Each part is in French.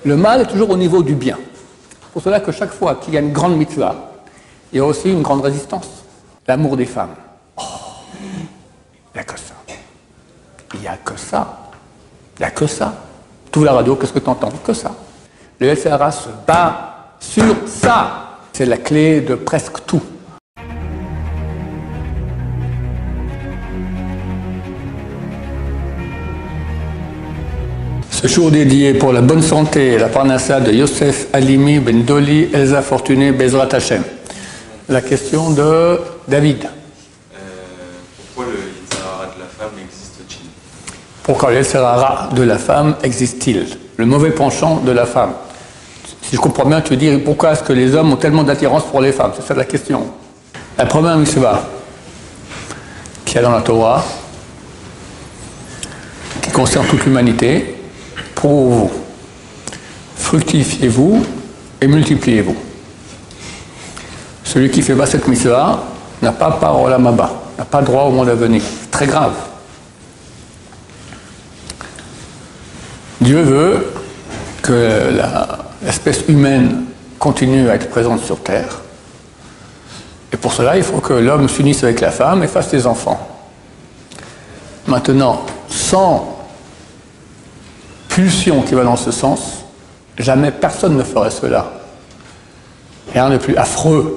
le mal est toujours au niveau du bien. C'est pour cela que chaque fois qu'il y a une grande mitzvah, il y a aussi une grande résistance. L'amour des femmes. Oh, il n'y a que ça. Il n'y a que ça. Il n'y a que ça. Tu ouvres la radio, qu'est-ce que tu entends? Que ça. Le SRA se bat sur ça. C'est la clé de presque tout. Ce jour dédié pour la bonne santé et la parnassa de Yosef Halimi Ben Doli Elsa Fortuné Bezrat Hashem. La question de David. Pourquoi le Yitzhara de la femme existe-t-il? Pourquoi le Yitzhara de la femme existe-t-il? Le mauvais penchant de la femme. Si je comprends bien, tu veux dire pourquoi est-ce que les hommes ont tellement d'attirance pour les femmes? C'est ça la question. La première mitzvah qu'il y a dans la Torah, qui concerne toute l'humanité, pour vous. Fructifiez-vous et multipliez-vous. Celui qui fait pas cette mitzvah n'a pas part au Olam Haba, n'a pas droit au monde à venir. C'est très grave. Dieu veut que l'espèce humaine continue à être présente sur Terre. Et pour cela, il faut que l'homme s'unisse avec la femme et fasse des enfants. Maintenant, sans pulsion qui va dans ce sens, jamais personne ne ferait cela. Rien de plus affreux.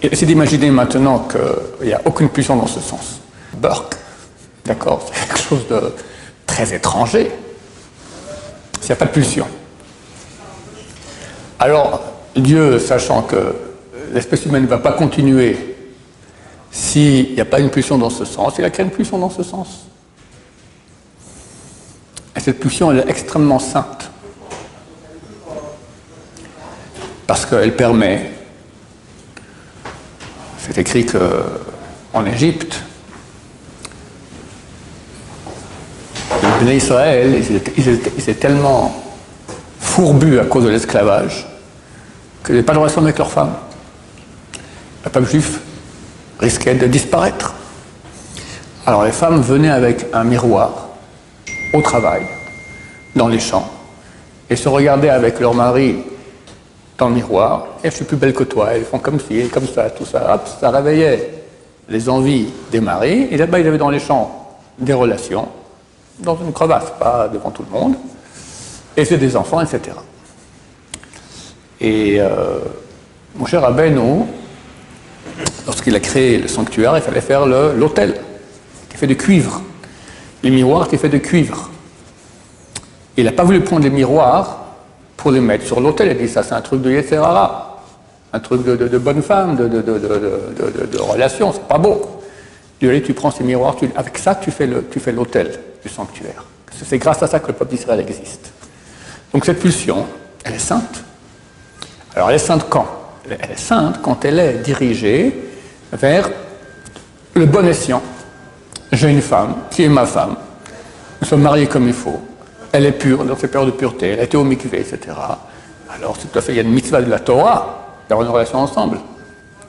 Et essayez d'imaginer maintenant qu'il n'y a aucune pulsion dans ce sens. Burke, d'accord, c'est quelque chose de très étranger. S'il n'y a pas de pulsion. Alors, Dieu, sachant que l'espèce humaine ne va pas continuer s'il n'y a pas une pulsion dans ce sens, il a créé une pulsion dans ce sens. Et cette pulsion, elle est extrêmement sainte. Parce qu'elle permet, c'est écrit qu'en Égypte, les Bnei Israël, ils étaient tellement fourbus à cause de l'esclavage qu'ils n'avaient pas de relation avec leurs femmes. Le peuple juif risquait de disparaître. Alors les femmes venaient avec un miroir au travail, dans les champs, et se regardaient avec leur mari dans le miroir, et je suis plus belle que toi, elles font comme ci, comme ça, tout ça. Hop, ça réveillait les envies des maris, et là-bas ils avaient dans les champs des relations, dans une crevasse, pas devant tout le monde, et c'est des enfants, etc. Et mon cher Rabbeinu, lorsqu'il a créé le sanctuaire, il fallait faire l'autel, qui est fait de cuivre. Les miroirs étaient faits de cuivre. Il n'a pas voulu prendre les miroirs pour les mettre sur l'autel. Il a dit ça, c'est un truc de Yetzirara, un truc de bonne femme, de relation, c'est pas beau. Il lui a dit, tu prends ces miroirs, avec ça, tu fais l'autel du sanctuaire. C'est grâce à ça que le peuple d'Israël existe. Donc cette pulsion, elle est sainte. Alors elle est sainte quand? Elle est sainte quand elle est dirigée vers le bon escient. J'ai une femme qui est ma femme, nous sommes mariés comme il faut, elle est pure dans ses périodes de pureté, elle a été au mikvé, etc. Alors c'est tout à fait, il y a une mitzvah de la Torah d'avoir une relation ensemble.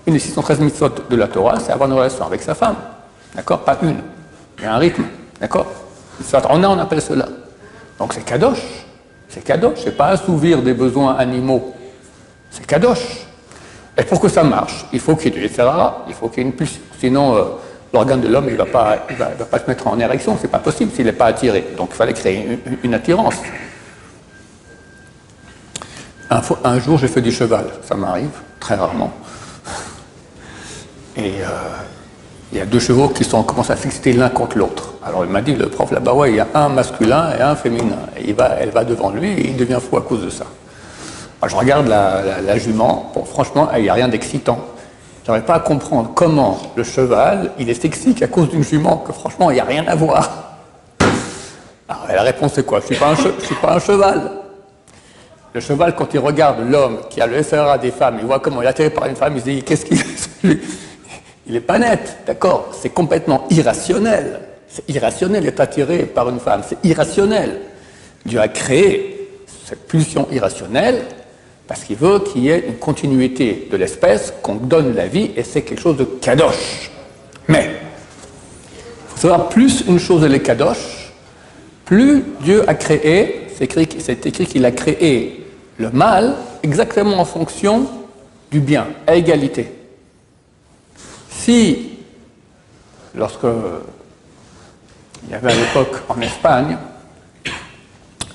Une des 613 mitzvot de la Torah, c'est avoir une relation avec sa femme. D'accord? Pas une. Il y a un rythme. D'accord? On appelle cela. Donc c'est kadosh. C'est kadosh. C'est pas assouvir des besoins animaux. C'est kadosh. Et pour que ça marche, il faut qu'il y ait du Yetzirara, il faut qu'il y ait une pulsion. Sinon, l'organe de l'homme, il ne va pas se mettre en érection, c'est pas possible s'il n'est pas attiré. Donc il fallait créer une attirance. Un jour, j'ai fait du cheval, ça m'arrive, très rarement. Et il y a deux chevaux qui commencent à s'exciter l'un contre l'autre. Alors il m'a dit, le prof là-bas, ouais, il y a un masculin et un féminin. Et elle va devant lui et il devient fou à cause de ça. Alors, je regarde la jument, bon, franchement, il n'y a rien d'excitant. Je n'arrive pas à comprendre comment le cheval, il est sexy qu'à cause d'une jument, que franchement, il n'y a rien à voir. Alors, la réponse c'est quoi? Je ne suis pas un cheval. Le cheval, quand il regarde l'homme qui a le SRA des femmes, il voit comment il est attiré par une femme, il se dit, qu'est-ce qu'il est? Il n'est pas net, d'accord? C'est complètement irrationnel. C'est irrationnel d'être attiré par une femme, c'est irrationnel. Dieu a créé cette pulsion irrationnelle parce qu'il veut qu'il y ait une continuité de l'espèce, qu'on donne la vie, et c'est quelque chose de kadosh. Mais, il faut savoir, plus une chose elle est kadosh, plus Dieu a créé c'est écrit qu'il a créé le mal exactement en fonction du bien, à égalité. Si, lorsque il y avait à l'époque en Espagne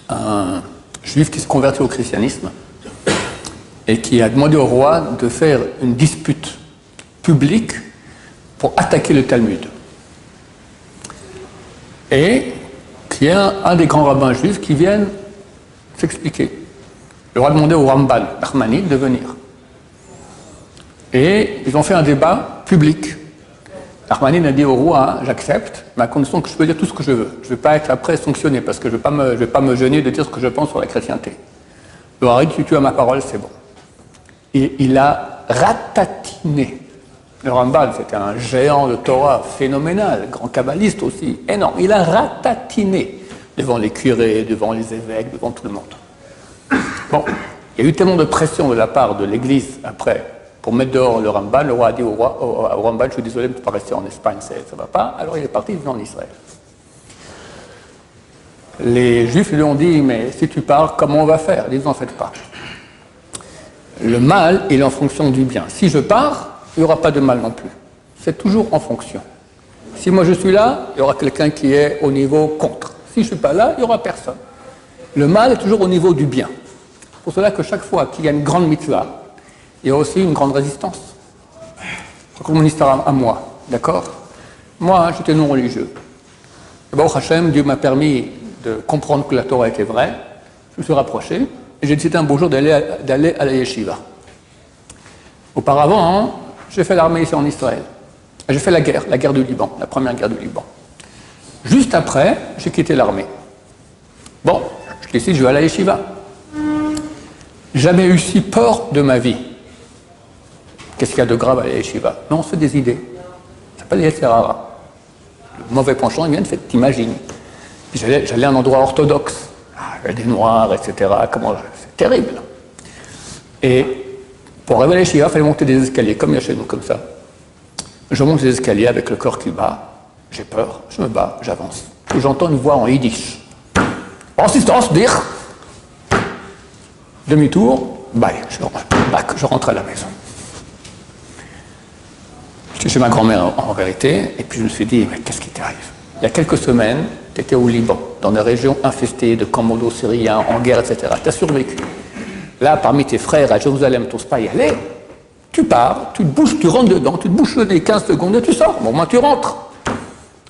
un juif qui se convertit au christianisme et qui a demandé au roi de faire une dispute publique pour attaquer le Talmud. Et qu'il y a un des grands rabbins juifs qui viennent s'expliquer. Le roi a demandé au Ramban, Nachmani, de venir. Et ils ont fait un débat public. Nachmani a dit au roi, j'accepte, mais à condition que je peux dire tout ce que je veux. Je ne vais pas être après sanctionné, parce que je ne vais pas me gêner de dire ce que je pense sur la chrétienté. Le roi a dit, tu as ma parole, c'est bon. Et il a ratatiné. Le Rambam, c'était un géant de Torah phénoménal, grand kabbaliste aussi, énorme. Il a ratatiné devant les curés, devant les évêques, devant tout le monde. Bon, il y a eu tellement de pression de la part de l'Église après pour mettre dehors le Rambam. Le roi a dit au Rambam, je suis désolé, mais tu ne peux pas rester en Espagne, ça ne va pas. Alors il est parti, il est en Israël. Les Juifs lui ont dit, mais si tu pars, comment on va faire? Ils disent, n'en faites pas. Le mal, il est en fonction du bien. Si je pars, il n'y aura pas de mal non plus. C'est toujours en fonction. Si moi je suis là, il y aura quelqu'un qui est au niveau contre. Si je ne suis pas là, il n'y aura personne. Le mal est toujours au niveau du bien. C'est pour cela que chaque fois qu'il y a une grande mitzvah, il y a aussi une grande résistance. Je raconte mon histoire à moi, d'accord? Moi, j'étais non religieux. Et Baruch Hashem, Dieu m'a permis de comprendre que la Torah était vraie. Je me suis rapproché et j'ai décidé un beau jour d'aller à la yeshiva. Auparavant, j'ai fait l'armée ici en Israël. J'ai fait la guerre du Liban, la première guerre du Liban. Juste après, j'ai quitté l'armée. Bon, je décide, je vais à la yeshiva. Jamais eu si peur de ma vie. Qu'est-ce qu'il y a de grave à la yeshiva? Non, c'est des idées. Ça s'appelle les Yetzer Hara. Le mauvais penchant, il vient de fait, t'imagines. J'allais à un endroit orthodoxe. Il y avait des noirs, etc. C'est terrible. Et pour arriver à la yeshiva, il fallait monter des escaliers, comme il y a chez nous, comme ça. Je monte les escaliers avec le corps qui bat. J'ai peur, je me bats, j'avance. Et j'entends une voix en yiddish. Assistance, dire. Demi-tour, bye, je rentre à la maison. J'étais chez ma grand-mère en vérité, et puis je me suis dit, mais qu'est-ce qui t'arrive? Il y a quelques semaines, tu étais au Liban, dans des régions infestées de commandos syriens, en guerre, etc. Tu as survécu. Là, parmi tes frères à Jérusalem, tu n'oses pas y aller. Tu pars, tu te bouges, tu rentres dedans, tu te bouges le nez 15 secondes et tu sors. Bon, moi, tu rentres.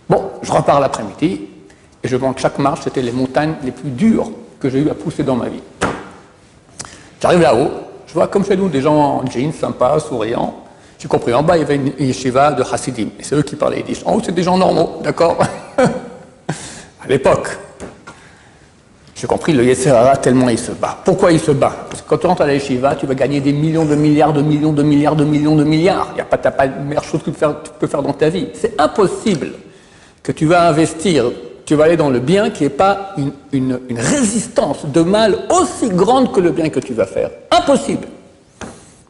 Bon, je repars l'après-midi et je monte chaque marche. C'était les montagnes les plus dures que j'ai eu à pousser dans ma vie. J'arrive là-haut, je vois comme chez nous des gens en jeans, sympas, souriants. J'ai compris, en bas, il y avait une yeshiva de Hasidim. Et c'est eux qui parlaient yiddish. En haut, c'est des gens normaux, d'accord? À l'époque. J'ai compris le Yetzer Hara tellement il se bat. Pourquoi il se bat? Parce que quand tu rentres à la yeshiva, tu vas gagner des millions de milliards, de millions, de milliards, de millions, de milliards. Tu n'as pas de meilleure chose que tu peux faire dans ta vie. C'est impossible que tu vas investir, tu vas aller dans le bien qui n'est pas une résistance de mal aussi grande que le bien que tu vas faire. Impossible.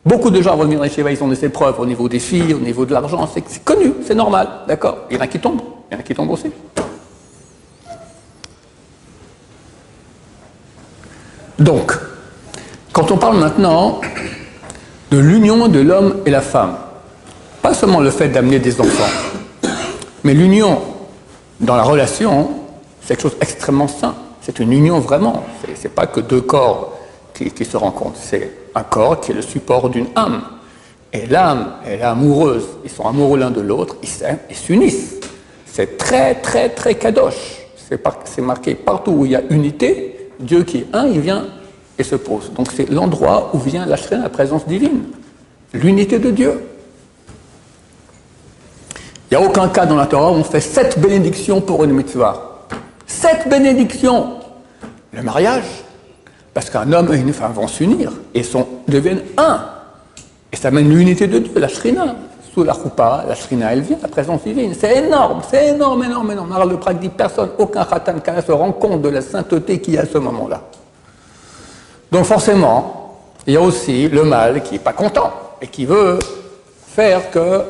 Beaucoup de gens vont venir à la yeshiva, ils ont des épreuves au niveau des filles, au niveau de l'argent. C'est connu, c'est normal, d'accord? Il y en a qui tombent, il y en a qui tombent aussi. Donc, quand on parle maintenant de l'union de l'homme et la femme, pas seulement le fait d'amener des enfants, mais l'union dans la relation, c'est quelque chose d'extrêmement sain. C'est une union vraiment. C'est pas que deux corps qui se rencontrent. C'est un corps qui est le support d'une âme. Et l'âme, elle est amoureuse. Ils sont amoureux l'un de l'autre, ils s'aiment, ils s'unissent. C'est très, très, très kadosh. C'est marqué partout où il y a unité. Dieu qui est un, il vient et se pose. Donc c'est l'endroit où vient la présence divine, l'unité de Dieu. Il n'y a aucun cas dans la Torah où on fait 7 bénédictions pour une mitzvah. 7 bénédictions. Le mariage, parce qu'un homme et une femme vont s'unir et deviennent un. Et ça mène l'unité de Dieu, la shrina. Sous la choupa, la shrina, elle vient, la présence divine. C'est énorme, énorme. Maral de Prague dit personne, aucun khatan kana se rend compte de la sainteté qu'il y a à ce moment-là. Donc forcément, il y a aussi le mal qui n'est pas content et qui veut faire que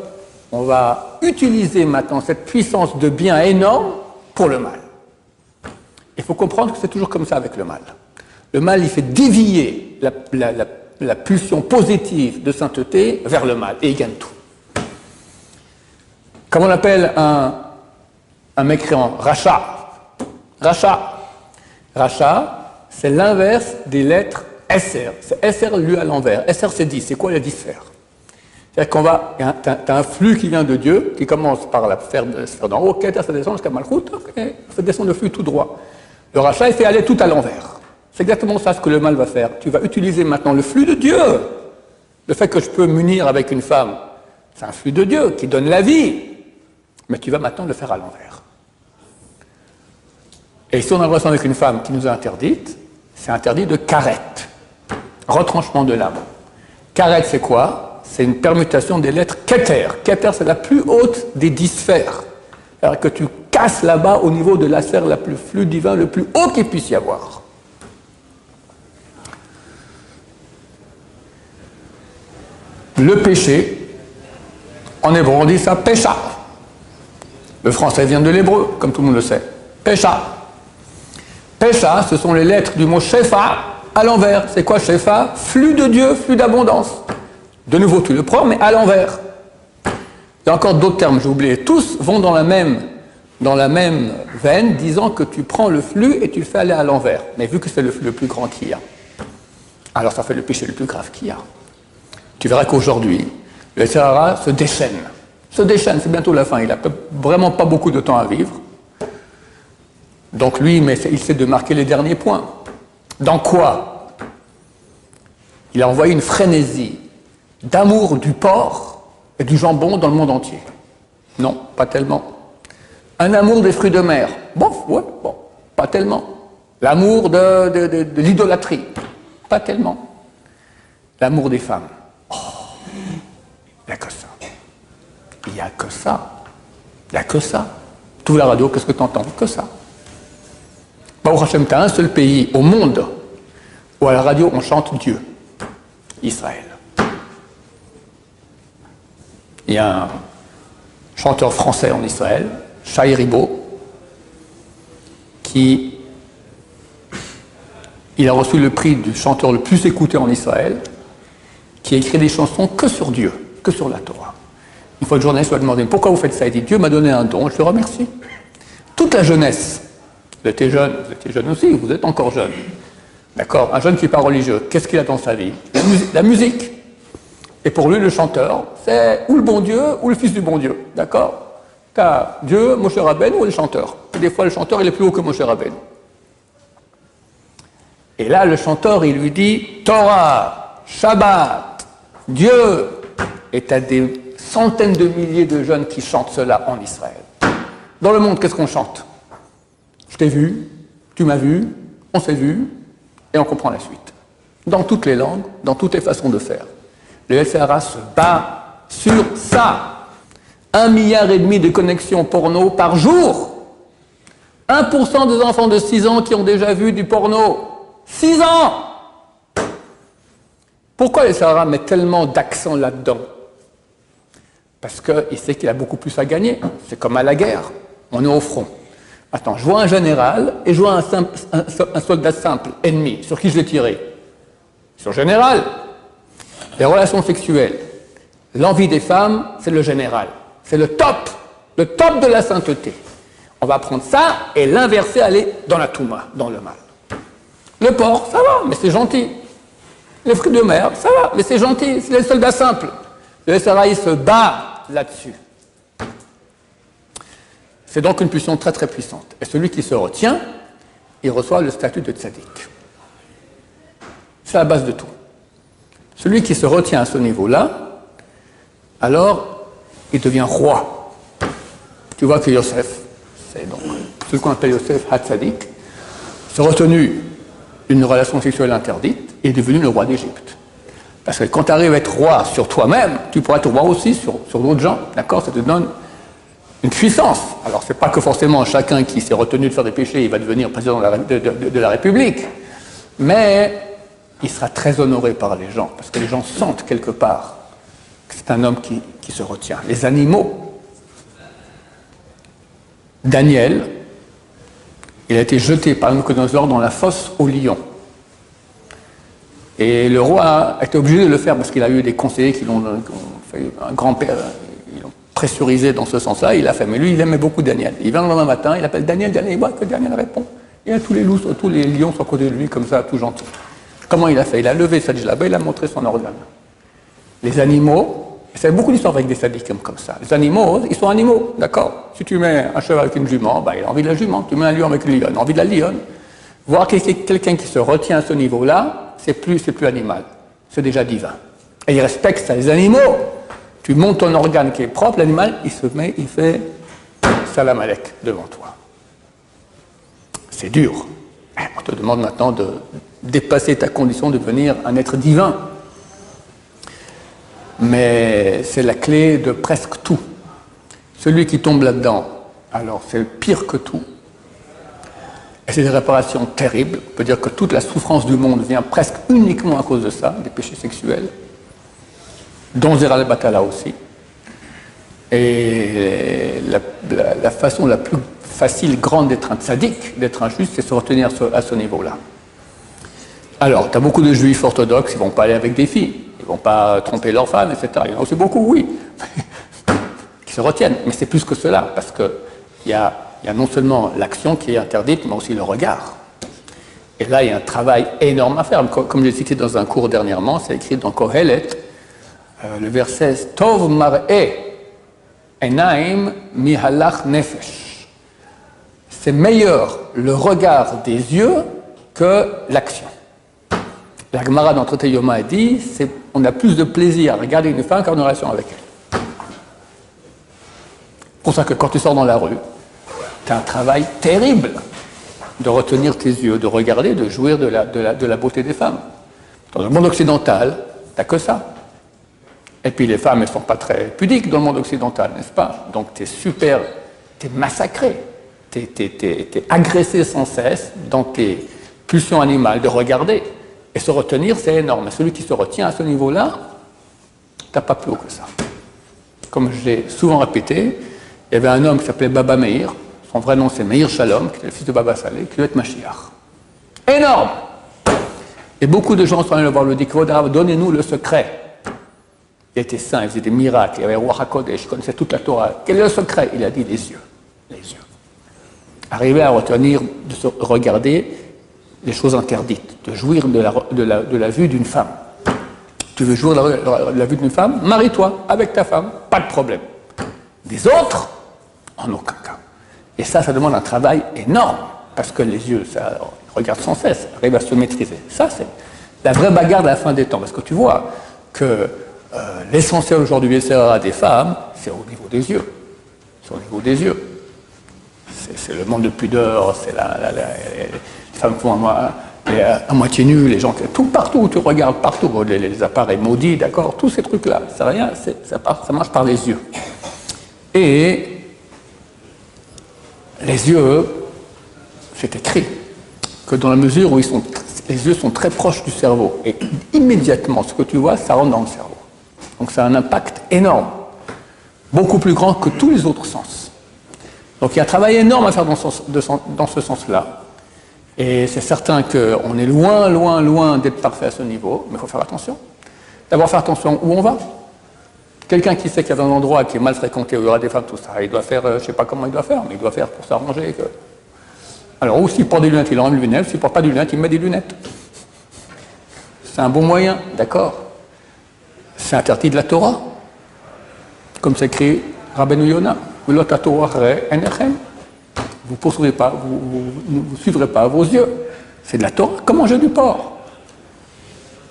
on va utiliser maintenant cette puissance de bien énorme pour le mal. Et Il faut comprendre que c'est toujours comme ça avec le mal. Le mal, il fait dévier la pulsion positive de sainteté vers le mal, et il gagne tout. Comme on appelle un mécréant, rachat. Rachat. Rachat, c'est l'inverse des lettres SR. C'est SR lu à l'envers. SR, c'est 10. C'est quoi la 10 sphères? C'est-à-dire qu'on va, t'as un flux qui vient de Dieu, qui commence par la sphère d'en haut, ça descend jusqu'à Malchut, et ça descend le flux tout droit. Le rachat, il fait aller tout à l'envers. C'est exactement ça ce que le mal va faire. Tu vas utiliser maintenant le flux de Dieu. Le fait que je peux m'unir avec une femme, c'est un flux de Dieu qui donne la vie. Mais tu vas maintenant le faire à l'envers. Et si on a une relation avec une femme qui nous est interdite, c'est interdit de karet, retranchement de l'âme. Karet, c'est quoi? C'est une permutation des lettres keter. Keter, c'est la plus haute des 10 sphères. C'est-à-dire que tu casses là-bas au niveau de la sphère la plus flux divin, le plus haut qu'il puisse y avoir. Le péché, en hébreu on dit ça pécha. Le français vient de l'hébreu, comme tout le monde le sait. Pécha. Pécha, ce sont les lettres du mot shefa à l'envers. C'est quoi shefa? Flux de Dieu, flux d'abondance. De nouveau, tu le prends, mais à l'envers. Il y a encore d'autres termes, j'ai oublié. Tous vont dans la même veine, disant que tu prends le flux et tu le fais aller à l'envers. Mais vu que c'est le flux le plus grand qu'il y a, alors ça fait le péché le plus grave qu'il y a. Tu verras qu'aujourd'hui, le Sahara se déchaîne. Se déchaîne, c'est bientôt la fin. Il n'a vraiment pas beaucoup de temps à vivre. Donc lui, mais il sait de marquer les derniers points. Dans quoi? Il a envoyé une frénésie d'amour du porc et du jambon dans le monde entier. Non, pas tellement. Un amour des fruits de mer. Bon, ouais, bon, pas tellement. L'amour de l'idolâtrie. Pas tellement. L'amour des femmes. Oh, il n'y a que ça. Il n'y a que ça. Il n'y a que ça. Tu ouvres la radio, qu'est-ce que tu entends? Que ça. Baruch Hashem, tu as un seul pays au monde où à la radio on chante Dieu. Israël. Il y a un chanteur français en Israël, Shai Ribo, qui il a reçu le prix du chanteur le plus écouté en Israël, qui a écrit des chansons que sur Dieu, que sur la Torah. Une fois le journaliste lui a demandé pourquoi vous faites ça, il dit Dieu m'a donné un don, je le remercie. Toute la jeunesse, vous étiez jeune aussi, vous êtes encore jeune. D'accord? Un jeune qui n'est pas religieux, qu'est-ce qu'il a dans sa vie? La musique. Et pour lui, le chanteur, c'est ou le bon Dieu ou le fils du bon Dieu. D'accord? Tu as Dieu, Moshe Rabbeinu ou le chanteur. Et des fois, le chanteur, il est plus haut que Moshe Rabbeinu. Et là, le chanteur, il lui dit Torah, Shabbat, Dieu. Et tu as des centaines de milliers de jeunes qui chantent cela en Israël. Dans le monde, qu'est-ce qu'on chante? Je t'ai vu, tu m'as vu, on s'est vu, et on comprend la suite. Dans toutes les langues, dans toutes les façons de faire. Le SRA se bat sur ça. 1,5 milliard de connexions porno par jour. 1% des enfants de 6 ans qui ont déjà vu du porno. 6 ans! Pourquoi le SRA met tellement d'accent là-dedans? Parce qu'il sait qu'il a beaucoup plus à gagner. C'est comme à la guerre. On est au front. Attends, je vois un général et je vois un soldat simple, ennemi. Sur qui je vais tirer? Sur le général. Les relations sexuelles, l'envie des femmes, c'est le général. C'est le top de la sainteté. On va prendre ça et l'inverser, aller dans la touma, dans le mal. Le porc, ça va, mais c'est gentil. Les fruits de mer, ça va, mais c'est gentil, c'est les soldats simples. Le SRA se bat là-dessus. C'est donc une pulsion très très puissante. Et celui qui se retient, il reçoit le statut de tzaddik. C'est la base de tout. Celui qui se retient à ce niveau-là, alors il devient roi. Tu vois que Yosef, c'est donc ce qu'on appelle Yosef Hatzadik, s'est retenu d'une relation sexuelle interdite et est devenu le roi d'Égypte. Parce que quand tu arrives à être roi sur toi-même, tu pourras être roi aussi sur d'autres gens. D'accord? Ça te donne une puissance. Alors, ce n'est pas que forcément chacun qui s'est retenu de faire des péchés, il va devenir président de la République, mais il sera très honoré par les gens, parce que les gens sentent quelque part que c'est un homme qui se retient. Les animaux, Daniel, Il a été jeté par Nabuchodonosor dans la fosse aux lions. Et le roi a été obligé de le faire parce qu'il a eu des conseillers qui l'ont fait un grand-père, ils l'ont pressurisé dans ce sens-là. Il a fait, mais lui, il aimait beaucoup Daniel. Il vient le lendemain matin, il appelle Daniel, il voit que Daniel répond. Il y a tous les lions sont à côté de lui, comme ça, tout gentil. Comment il a fait? Il a levé sa djellaba, il a montré son organe. Les animaux, et ça a beaucoup d'histoires avec des sadiques comme ça. Les animaux, ils sont animaux, d'accord? Si tu mets un cheval avec une jument, ben, il a envie de la jument. Tu mets un lion avec une lionne, il a envie de la lionne. Voir quelqu'un qui se retient à ce niveau-là, c'est plus animal, c'est déjà divin. Et il respecte ça. Les animaux, tu montes ton organe qui est propre, l'animal, il fait salam alek devant toi. C'est dur. On te demande maintenant de dépasser ta condition de devenir un être divin. Mais c'est la clé de presque tout. Celui qui tombe là-dedans, alors c'est pire que tout. Et c'est des réparations terribles. On peut dire que toute la souffrance du monde vient presque uniquement à cause de ça, des péchés sexuels, dont Zera al-Batala aussi. Et la façon la plus facile, grande d'être un tzaddik, d'être un juste, c'est se retenir à ce niveau-là. Alors, tu as beaucoup de juifs orthodoxes, ils ne vont pas aller avec des filles, ils ne vont pas tromper leurs femmes, etc. Il y en a aussi beaucoup, oui, qui se retiennent. Mais c'est plus que cela, parce qu'il y a non seulement l'action qui est interdite, mais aussi le regard. Et là, il y a un travail énorme à faire. Comme j'ai cité dans un cours dernièrement, c'est écrit dans Kohelet, le verset « Tov mar'e enaim mihalach nefesh ». C'est meilleur le regard des yeux que l'action. La Gemara dans Traité Yoma a dit on a plus de plaisir à regarder une femme qu'en relation avec elle. C'est pour ça que quand tu sors dans la rue, tu as un travail terrible de retenir tes yeux, de regarder, de jouir de la beauté des femmes. Dans le monde occidental, tu n'as que ça. Et puis les femmes, elles ne sont pas très pudiques dans le monde occidental, n'est-ce pas? Donc tu es super, tu es massacré, tu es agressé sans cesse dans tes pulsions animales de regarder. Et se retenir, c'est énorme. Celui qui se retient à ce niveau-là, tu n'as pas plus haut que ça. Comme je l'ai souvent répété, il y avait un homme qui s'appelait Baba Meir, son vrai nom c'est Meir Shalom, qui était le fils de Baba Saleh, qui devait être Mashiach. Énorme! Et beaucoup de gens sont allés le voir, le dit, donnez-nous le secret. Il était saint, il faisait des miracles, il y avait Ruach HaKodesh, il connaissait toute la Torah. Quel est le secret? Il a dit les yeux. Les yeux. Arriver à retenir, de se regarder les choses interdites, de jouir de la vue d'une femme. Tu veux jouir de la vue d'une femme? Marie-toi avec ta femme, pas de problème. Des autres? En aucun cas. Et ça demande un travail énorme, parce que les yeux, ça regarde sans cesse, arrivent à se maîtriser. Ça, c'est la vraie bagarre de la fin des temps, parce que tu vois que l'essentiel aujourd'hui des femmes, c'est au niveau des yeux. C'est au niveau des yeux. C'est le manque de pudeur, c'est les femmes font à moitié nues, les gens, tout partout où tu regardes, partout, les appareils maudits, d'accord, tous ces trucs-là, c'est rien, ça marche par les yeux. Et les yeux, c'est écrit que dans la mesure où les yeux sont très proches du cerveau, et immédiatement, ce que tu vois, ça rentre dans le cerveau. Donc ça a un impact énorme, beaucoup plus grand que tous les autres sens. Donc il y a un travail énorme à faire dans ce sens-là. Et c'est certain qu'on est loin, loin, loin d'être parfait à ce niveau, mais il faut faire attention. D'abord faire attention où on va. Quelqu'un qui sait qu'il y a un endroit qui est mal fréquenté, où il y aura des femmes, tout ça, il doit faire, je ne sais pas comment il doit faire, mais il doit faire pour s'arranger. Alors, ou s'il porte des lunettes, il enlève les lunettes, s'il ne porte pas de lunettes, il met des lunettes. C'est un bon moyen, d'accord. C'est interdit de la Torah, comme c'est écrit Rabbeinu Yona. Vous ne poursuivrez pas, vous suivrez pas vos yeux. C'est de la Torah, comme manger du porc.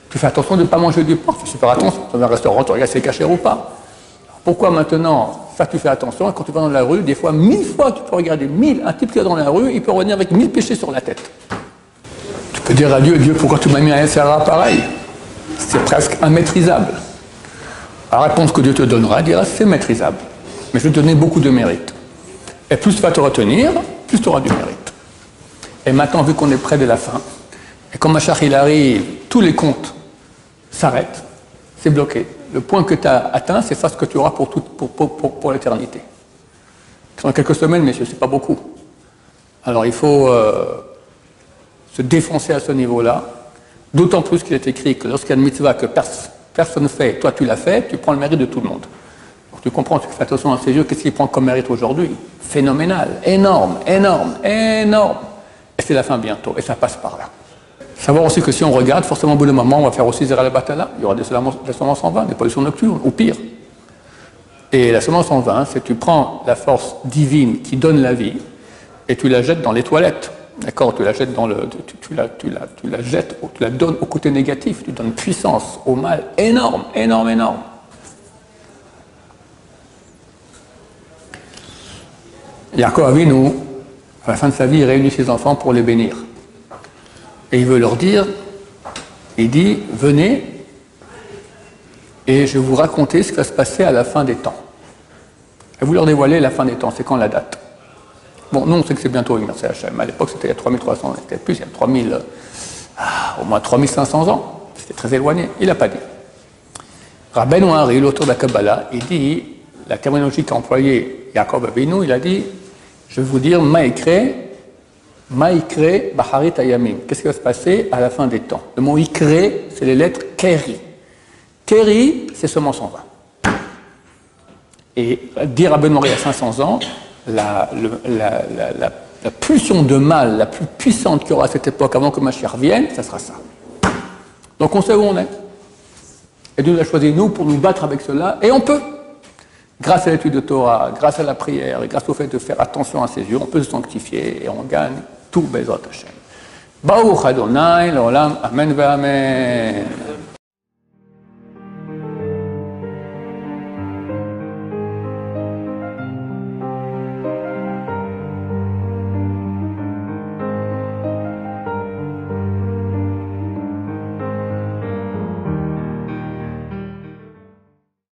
Tu fais attention de ne pas manger du porc, tu fais super attention. Dans un restaurant, tu regardes si c'est caché ou pas. Alors pourquoi maintenant, ça tu fais attention, et quand tu vas dans la rue, des fois, 1000 fois, tu peux regarder 1000, un type qui est dans la rue, il peut revenir avec 1000 péchés sur la tête. Tu peux dire à Dieu, Dieu, pourquoi tu m'as mis un SRA pareil? C'est presque immaîtrisable. La réponse que Dieu te donnera, il dira, c'est maîtrisable. Mais je vais te donner beaucoup de mérite. Et plus tu vas te retenir, plus tu auras du mérite. Et maintenant, vu qu'on est près de la fin, et quand Mashiach il arrive, tous les comptes s'arrêtent, c'est bloqué. Le point que tu as atteint, c'est ça ce que tu auras pour l'éternité. Dans quelques semaines, messieurs, c'est pas beaucoup. Alors il faut se défoncer à ce niveau-là, d'autant plus qu'il est écrit que lorsqu'il y a une mitzvah que personne ne fait, toi tu l'as fait, tu prends le mérite de tout le monde. Donc tu comprends, tu fais attention à ses yeux, qu'est-ce qu'il prend comme mérite aujourd'hui? Phénoménal, énorme, énorme, énorme. Et c'est la fin bientôt, et ça passe par là. Savoir aussi que si on regarde, forcément au bout d'un moment, on va faire aussi Zera al-Batala, il y aura des semences en vain, des pollutions nocturnes, ou pire. Et la semence en vain, c'est que tu prends la force divine qui donne la vie, et tu la jettes dans les toilettes. D'accord, tu la jettes dans le, tu la jettes, tu la donnes au côté négatif, tu donnes puissance au mal énorme, énorme, énorme. Yaakov Avinu, à la fin de sa vie, il réunit ses enfants pour les bénir. Et il veut leur dire, il dit, venez et je vais vous raconter ce qui va se passer à la fin des temps. Et vous leur dévoilez la fin des temps, c'est quand la date? Bon, nous on sait que c'est bientôt, merci Hachem. À l'époque c'était il y a 3300, peut-être plus, il y a 3000, au moins 3500 ans. C'était très éloigné, il n'a pas dit. Rabbeinu Hari, l'auteur de la Kabbalah, il dit, la terminologie qu'a employée Yaakov Avinu, il a dit, je vais vous dire, Maïkre Baharit Ayamim. Qu'est-ce qui va se passer à la fin des temps? Le mot Ikre, c'est les lettres Keri. Keri, c'est semence en vain. Et dire Rabbeinu Hari à 500 ans, la pulsion de mal la plus puissante qu'il y aura à cette époque avant que Mashiach vienne, ça sera ça. Donc on sait où on est. Et Dieu nous a choisi nous pour nous battre avec cela, et on peut. Grâce à l'étude de Torah, grâce à la prière, et grâce au fait de faire attention à ses yeux, on peut se sanctifier et on gagne tout Bezrat Hashem. Baruch Adonai, l'olam, amen ve amen.